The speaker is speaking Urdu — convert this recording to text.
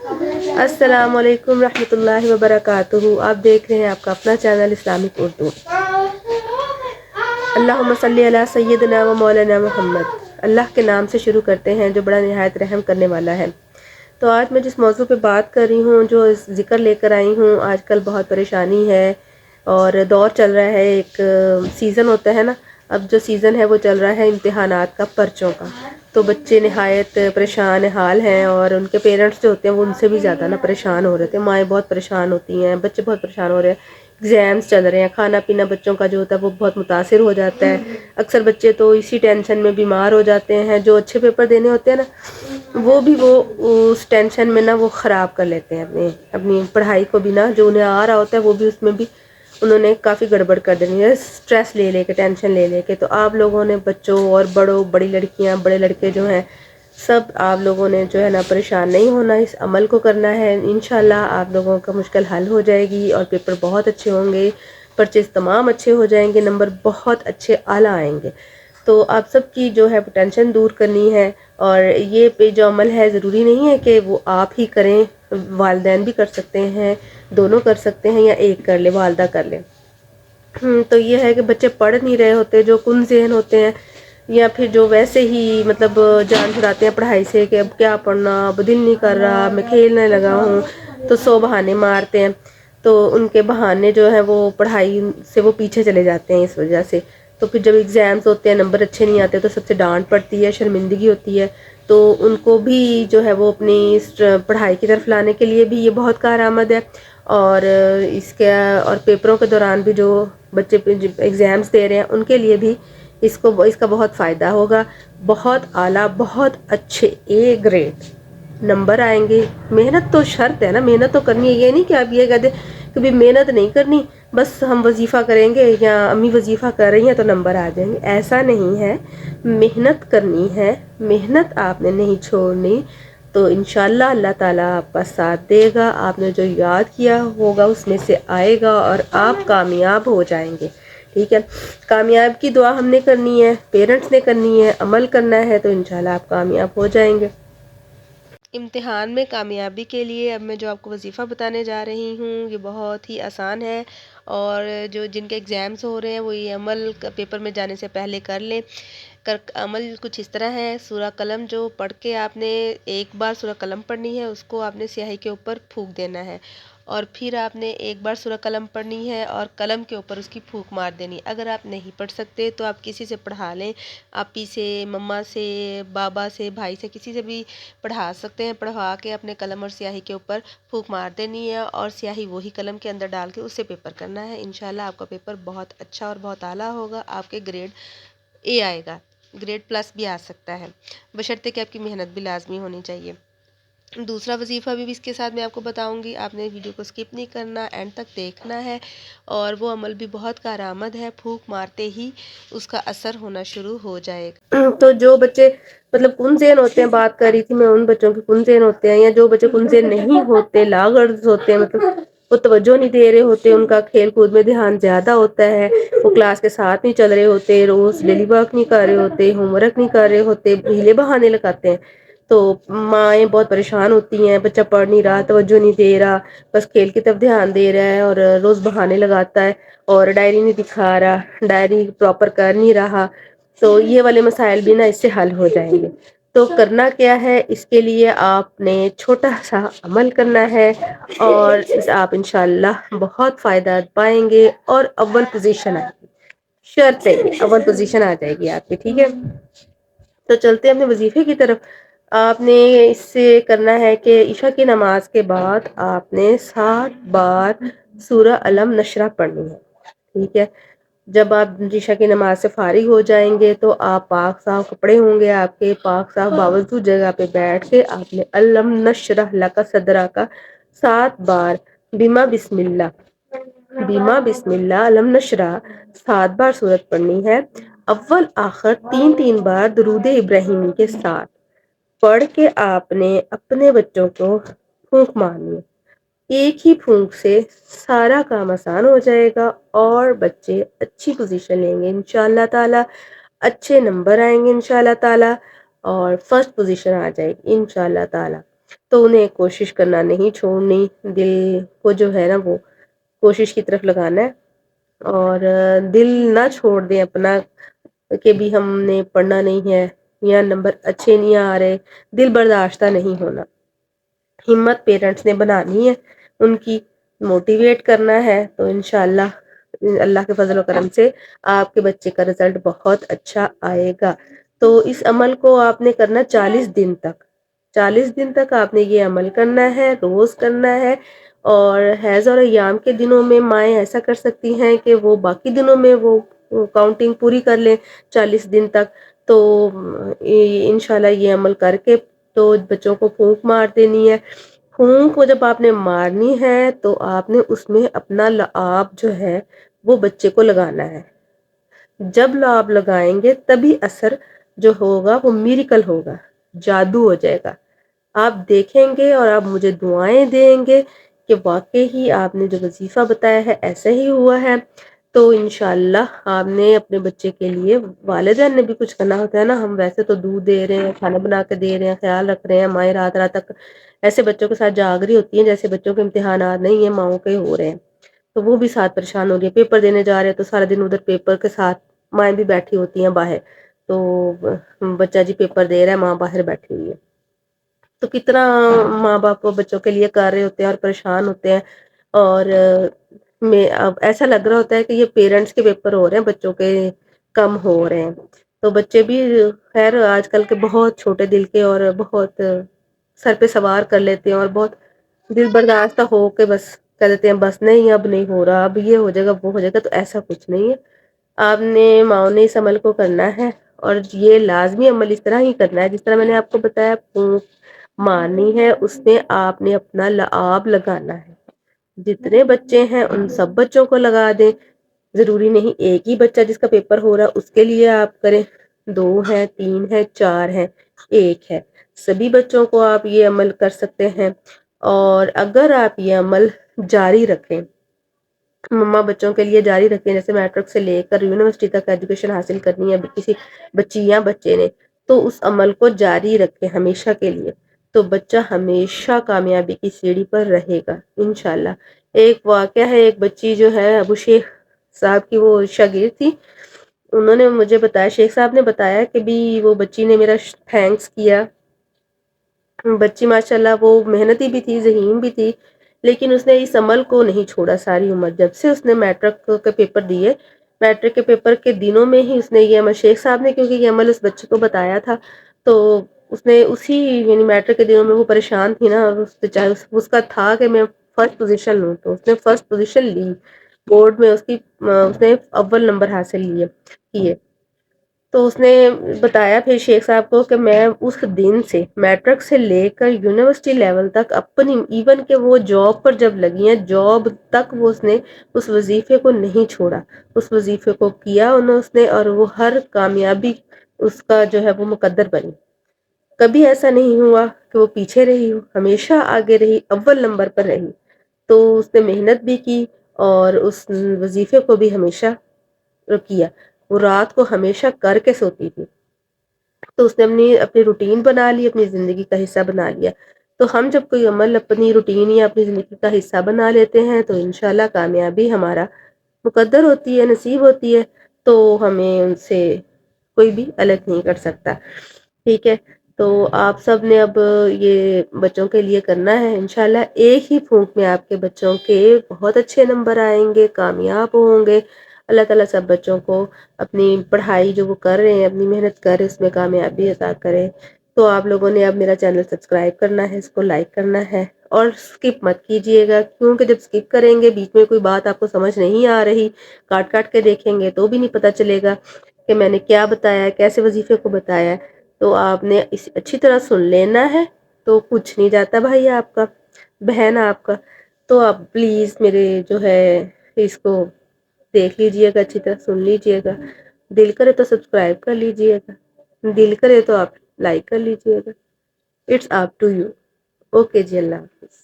السلام علیکم رحمۃ اللہ وبرکاتہ. آپ دیکھ رہے ہیں آپ کا اپنا چینل اسلامک اردو. اللہم صلی علی سیدنا و مولانا محمد. اللہ کے نام سے شروع کرتے ہیں جو بڑا نہایت رحم کرنے والا ہے. تو آج میں جس موضوع پہ بات کر رہی ہوں، جو ذکر لے کر آئی ہوں، آج کل بہت پریشانی ہے اور دور چل رہا ہے. ایک سیزن ہوتا ہے نا، اب جو سیزن ہے وہ چل رہا ہے امتحانات کا، پرچوں کا. تو بچے نہایت پریشان حال ہیں اور ان کے پیرنٹس جو ہوتے ہیں وہ ان سے بھی زیادہ نا پریشان ہو رہے تھے. مائیں بہت پریشان ہوتی ہیں، بچے بہت پریشان ہو رہے ہیں. ایگزامس چل رہے ہیں، کھانا پینا بچوں کا جو ہوتا ہے وہ بہت متاثر ہو جاتا ہے. اکثر بچے تو اسی ٹینشن میں بیمار ہو جاتے ہیں. جو اچھے پیپر دینے ہوتے ہیں نا، وہ بھی وہ اس ٹینشن میں نا وہ خراب کر لیتے ہیں اپنی پڑھائی کو بھی نا. جو انہیں آ رہا ہوتا ہے وہ بھی اس میں بھی انہوں نے کافی گڑبڑ کر دینی ہے، اسٹریس لے کے، ٹینشن لے کے. تو آپ لوگوں نے بچوں اور بڑوں، بڑی لڑکیاں بڑے لڑکے جو ہیں، سب آپ لوگوں نے جو ہے نا پریشان نہیں ہونا، اس عمل کو کرنا ہے. انشاءاللہ آپ لوگوں کا مشکل حل ہو جائے گی اور پیپر بہت اچھے ہوں گے. پرچیز تمام اچھے ہو جائیں گے، نمبر بہت اچھے اعلیٰ آئیں گے. تو آپ سب کی جو ہے ٹینشن دور کرنی ہے. اور یہ پہ جو عمل ہے ضروری نہیں ہے کہ وہ آپ ہی کریں، والدین بھی کر سکتے ہیں، دونوں کر سکتے ہیں، یا ایک کر لے، والدہ کر لے. تو یہ ہے کہ بچے پڑھ نہیں رہے ہوتے، جو کن ذہن ہوتے ہیں، یا پھر جو ویسے ہی مطلب جان چھڑاتے ہیں پڑھائی سے کہ اب کیا پڑھنا، اب دل نہیں کر رہا، میں کھیلنے لگا ہوں، تو 100 بہانے مارتے ہیں. تو ان کے بہانے جو ہے وہ پڑھائی سے وہ پیچھے چلے جاتے ہیں اس وجہ سے. تو پھر جب ایگزامس ہوتے ہیں، نمبر اچھے نہیں آتے، تو سب سے ڈانٹ پڑتی ہے، شرمندگی ہوتی ہے. تو ان کو بھی جو ہے وہ اپنی پڑھائی کی طرف لانے کے لیے بھی یہ بہت کارآمد ہے. اور اس کے اور پیپروں کے دوران بھی جو بچے ایگزامس دے رہے ہیں ان کے لیے بھی اس کا بہت فائدہ ہوگا. بہت اعلیٰ، بہت اچھے اے گریڈ نمبر آئیں گے. محنت تو شرط ہے نا، محنت تو کرنی ہے. یہ نہیں کہ آپ یہ کہتے کہ بھی محنت نہیں کرنی، بس ہم وظیفہ کریں گے یا امی وظیفہ کر رہی ہیں تو نمبر آ جائیں گے. ایسا نہیں ہے، محنت کرنی ہے، محنت آپ نے نہیں چھوڑنی. تو انشاءاللہ اللہ تعالیٰ آپ کا ساتھ دے گا. آپ نے جو یاد کیا ہوگا اس میں سے آئے گا اور آپ کامیاب ہو جائیں گے. ٹھیک ہے، کامیاب کی دعا ہم نے کرنی ہے، پیرنٹس نے کرنی ہے، عمل کرنا ہے، تو انشاءاللہ آپ کامیاب ہو جائیں گے. امتحان میں کامیابی کے لیے اب میں جو آپ کو وظیفہ بتانے جا رہی ہوں یہ بہت ہی آسان ہے. اور جن کے ایگزامس ہو رہے ہیں وہ یہ عمل پیپر میں جانے سے پہلے کر لیں. عمل کچھ اس طرح ہے. سورہ قلم جو پڑھ کے آپ نے ایک بار سورہ قلم پڑھنی ہے، اس کو آپ نے سیاہی کے اوپر پھونک دینا ہے. اور پھر آپ نے ایک بار سورہ قلم پڑھنی ہے اور قلم کے اوپر اس کی پھونک مار دینی. اگر آپ نہیں پڑھ سکتے تو آپ کسی سے پڑھا لیں، آپی سے، مما سے، بابا سے، بھائی سے، کسی سے بھی پڑھا سکتے ہیں. پڑھوا کے اپنے قلم اور سیاہی کے اوپر پھونک مار دینی ہے اور سیاہی وہی قلم کے اندر ڈال کے اس سے پیپر کرنا ہے. انشاءاللہ آپ کا پیپر بہت اچھا اور بہت اعلیٰ ہوگا. آپ کے گریڈ اے آئے گا، گریڈ پلس بھی آ سکتا ہے، بشرطے کہ آپ کی محنت بھی لازمی ہونی چاہیے. دوسرا وظیفہ بھی اس کے ساتھ میں آپ کو بتاؤں گی. آپ نے ویڈیو کو اسکپ نہیں کرنا، اینڈ تک دیکھنا ہے. اور وہ عمل بھی بہت کارآمد ہے. پھونک مارتے ہی اس کا اثر ہونا شروع ہو جائے گا. تو جو بچے مطلب کن ذہن ہوتے ہیں، بات کر رہی تھی میں ان بچوں کے کن ذہن ہوتے ہیں، یا جو بچے کن ذہن نہیں ہوتے، لاغرض ہوتے ہیں، مطلب وہ توجہ نہیں دے رہے ہوتے، ان کا کھیل کود میں دھیان زیادہ ہوتا ہے، وہ کلاس کے ساتھ نہیں چل رہے ہوتے، روز ڈیلی ورک نہیں کر رہے ہوتے، ہوم ورک نہیں کر رہے ہوتے، ہیلے بہانے لگاتے ہیں. تو مائیں بہت پریشان ہوتی ہیں، بچہ پڑھ نہیں رہا، توجہ نہیں دے رہا، بس کھیل کی طرف دھیان دے رہا ہے اور روز بہانے لگاتا ہے اور ڈائری نہیں دکھا رہا، ڈائری پراپر کر نہیں رہا. تو یہ والے مسائل بھی نا اس سے حل ہو جائیں گے. تو کرنا کیا ہے، اس کے لیے آپ نے چھوٹا سا عمل کرنا ہے اور آپ انشاءاللہ بہت فائدہ پائیں گے اور اول پوزیشن آئے گی. شرط ہے اول پوزیشن آ جائے گی آپ کی. ٹھیک ہے، تو چلتے ہیں اپنے وظیفے کی طرف. آپ نے اس سے کرنا ہے کہ عشاء کی نماز کے بعد آپ نے 7 بار سورہ الم نشرہ پڑھنی ہے. ٹھیک ہے، جب آپ عشاء کی نماز سے فارغ ہو جائیں گے تو آپ پاک صاف کپڑے ہوں گے آپ کے، پاک صاف باوضو جگہ پہ بیٹھ کے آپ نے الم نشرح لک صدرک 7 بار بما بسم اللہ، بما بسم اللہ الم نشرح 7 بار سورت پڑھنی ہے. اول آخر 3 بار درود ابراہیمی کے ساتھ پڑھ کے آپ نے اپنے بچوں کو پھونک مارنی ہے. ایک ہی پھونک سے سارا کام آسان ہو جائے گا اور بچے اچھی پوزیشن لیں گے انشاءاللہ تعالی، اچھے نمبر آئیں گے انشاءاللہ تعالی اور فرسٹ پوزیشن آ جائے گی انشاءاللہ تعالی. تو انہیں کوشش کرنا نہیں چھوڑنی، دل کو جو ہے نا وہ کوشش کی طرف لگانا ہے، اور دل نہ چھوڑ دیں اپنا کہ بھی ہم نے پڑھنا نہیں ہے یا نمبر اچھے نہیں آ رہے، دل برداشتہ نہیں ہونا، ہمت پیرنٹس نے بنانی ہے، ان کی موٹیویٹ کرنا ہے، تو انشاءاللہ اللہ کے فضل و کرم سے آپ کے بچے کا رزلٹ بہت اچھا آئے گا۔ تو اس عمل کو آپ نے کرنا 40 دن تک، 40 دن تک آپ نے یہ عمل کرنا ہے، روز کرنا ہے، اور حیض اور ایام کے دنوں میں مائیں ایسا کر سکتی ہیں کہ وہ باقی دنوں میں وہ کاؤنٹنگ پوری کر لیں 40 دن تک، تو انشاءاللہ یہ عمل کر کے تو بچوں کو پھونک مار دینی ہے۔ پھونک کو جب آپ نے مارنی ہے تو آپ نے اس میں اپنا لعاب جو ہے وہ بچے کو لگانا ہے، جب لعاب لگائیں گے تبھی اثر جو ہوگا وہ میریکل ہوگا، جادو ہو جائے گا، آپ دیکھیں گے اور آپ مجھے دعائیں دیں گے کہ واقعی ہی آپ نے جو وظیفہ بتایا ہے ایسا ہی ہوا ہے۔ تو انشاءاللہ آپ نے اپنے بچے کے لیے، والدین نے بھی کچھ کرنا ہوتا ہے نا، ہم ویسے تو دودھ دے رہے ہیں، کھانا بنا کے دے رہے ہیں، خیال رکھ رہے ہیں، مائیں رات رات تک ایسے بچوں کے ساتھ جاگ رہی ہوتی ہیں جیسے بچوں کے امتحانات نہیں ہیں، ماؤں کے ہو رہے ہیں، تو وہ بھی ساتھ پریشان ہو رہی ہے، پیپر دینے جا رہے ہیں تو سارا دن ادھر پیپر کے ساتھ مائیں بھی بیٹھی ہوتی ہیں باہر، تو بچہ جی پیپر دے رہا ہے، ماں باہر بیٹھی ہوئی ہے، تو کتنا ماں باپ کو بچوں کے لیے کر رہے ہوتے ہیں اور پریشان ہوتے ہیں، اور میں اب ایسا لگ رہا ہوتا ہے کہ یہ پیرنٹس کے پیپر ہو رہے ہیں، بچوں کے کم ہو رہے ہیں، تو بچے بھی خیر آج کل کے بہت چھوٹے دل کے اور بہت سر پہ سوار کر لیتے ہیں، اور بہت دل برداشتہ ہو کے بس کہہ دیتے ہیں بس نہیں اب نہیں ہو رہا، اب یہ ہو جائے گا وہ ہو جائے گا، تو ایسا کچھ نہیں ہے، آپ نے ماؤں نے اس عمل کو کرنا ہے، اور یہ لازمی عمل اس طرح ہی کرنا ہے جس طرح میں نے آپ کو بتایا، مارنی ہے اس میں آپ نے اپنا لعاب لگانا ہے، جتنے بچے ہیں ان سب بچوں کو لگا دیں، ضروری نہیں ایک ہی بچہ جس کا پیپر ہو رہا ہے اس کے لیے آپ کریں، 2 ہیں 3 ہیں 4 ہیں 1 ہے، سبھی بچوں کو آپ یہ عمل کر سکتے ہیں، اور اگر آپ یہ عمل جاری رکھیں، مما بچوں کے لیے جاری رکھیں، جیسے میٹرک سے لے کر یونیورسٹی تک ایجوکیشن حاصل کرنی ہے کسی بچی یا بچے نے، تو اس عمل کو جاری رکھیں ہمیشہ کے لیے، تو بچہ ہمیشہ کامیابی کی سیڑھی پر رہے گا انشاءاللہ۔ ایک واقعہ ہے، ایک بچی جو ہے ابو شیخ صاحب کی وہ شاگرد تھی، انہوں نے مجھے بتایا، شیخ صاحب نے بتایا کہ بھی وہ بچی نے میرا تھینکس کیا، بچی ماشاءاللہ وہ محنتی بھی تھی، ذہین بھی تھی، لیکن اس نے اس عمل کو نہیں چھوڑا ساری عمر، جب سے اس نے میٹرک کے پیپر دیے، میٹرک کے پیپر کے دنوں میں ہی اس نے یہ عمل، شیخ صاحب نے کیونکہ یہ عمل اس بچے کو بتایا تھا، تو اس نے اسی یعنی میٹرک کے دنوں میں وہ پریشان تھی نا، چاہے اس کا تھا کہ میں فرسٹ پوزیشن لوں، تو اس نے فرسٹ پوزیشن لی، بورڈ میں اس نے اول نمبر حاصل کیے، تو اس نے بتایا پھر شیخ صاحب کو کہ میں اس دن سے میٹرک سے لے کر یونیورسٹی لیول تک اپنی، ایون کہ وہ جاب پر جب لگی ہیں جاب تک وہ اس نے اس وظیفے کو نہیں چھوڑا، اس وظیفے کو کیا اس نے، اور وہ ہر کامیابی اس کا جو ہے وہ مقدر بنی، کبھی ایسا نہیں ہوا کہ وہ پیچھے رہی ہو، ہمیشہ آگے رہی، اول نمبر پر رہی، تو اس نے محنت بھی کی اور اس وظیفے کو بھی ہمیشہ کیا، وہ رات کو ہمیشہ کر کے سوتی تھی، تو اس نے اپنی روٹین بنا لی، اپنی زندگی کا حصہ بنا لیا، تو ہم جب کوئی عمل اپنی روٹین یا اپنی زندگی کا حصہ بنا لیتے ہیں تو انشاءاللہ کامیابی ہمارا مقدر ہوتی ہے، نصیب ہوتی ہے، تو ہمیں ان سے کوئی بھی الگ نہیں کر سکتا، ٹھیک ہے، تو آپ سب نے اب یہ بچوں کے لیے کرنا ہے، انشاءاللہ ایک ہی پھونک میں آپ کے بچوں کے بہت اچھے نمبر آئیں گے، کامیاب ہوں گے، اللہ تعالیٰ سب بچوں کو اپنی پڑھائی جو وہ کر رہے ہیں، اپنی محنت کر رہے ہیں، اس میں کامیابی عطا کرے۔ تو آپ لوگوں نے اب میرا چینل سبسکرائب کرنا ہے، اس کو لائک کرنا ہے، اور سکپ مت کیجئے گا، کیونکہ جب سکپ کریں گے بیچ میں کوئی بات آپ کو سمجھ نہیں آ رہی، کاٹ کاٹ کے دیکھیں گے تو بھی نہیں پتا چلے گا کہ میں نے کیا بتایا ہے، کیسے وظیفے کو بتایا ہے، تو آپ نے اس اچھی طرح سن لینا ہے، تو کچھ نہیں جاتا بھائی آپ کا، بہن آپ کا، تو آپ پلیز میرے جو ہے اس کو دیکھ لیجئے گا، اچھی طرح سن لیجئے گا، دل کرے تو سبسکرائب کر لیجئے گا، دل کرے تو آپ لائک کر لیجئے گا، it's up to you, okay جی، اللہ حافظ۔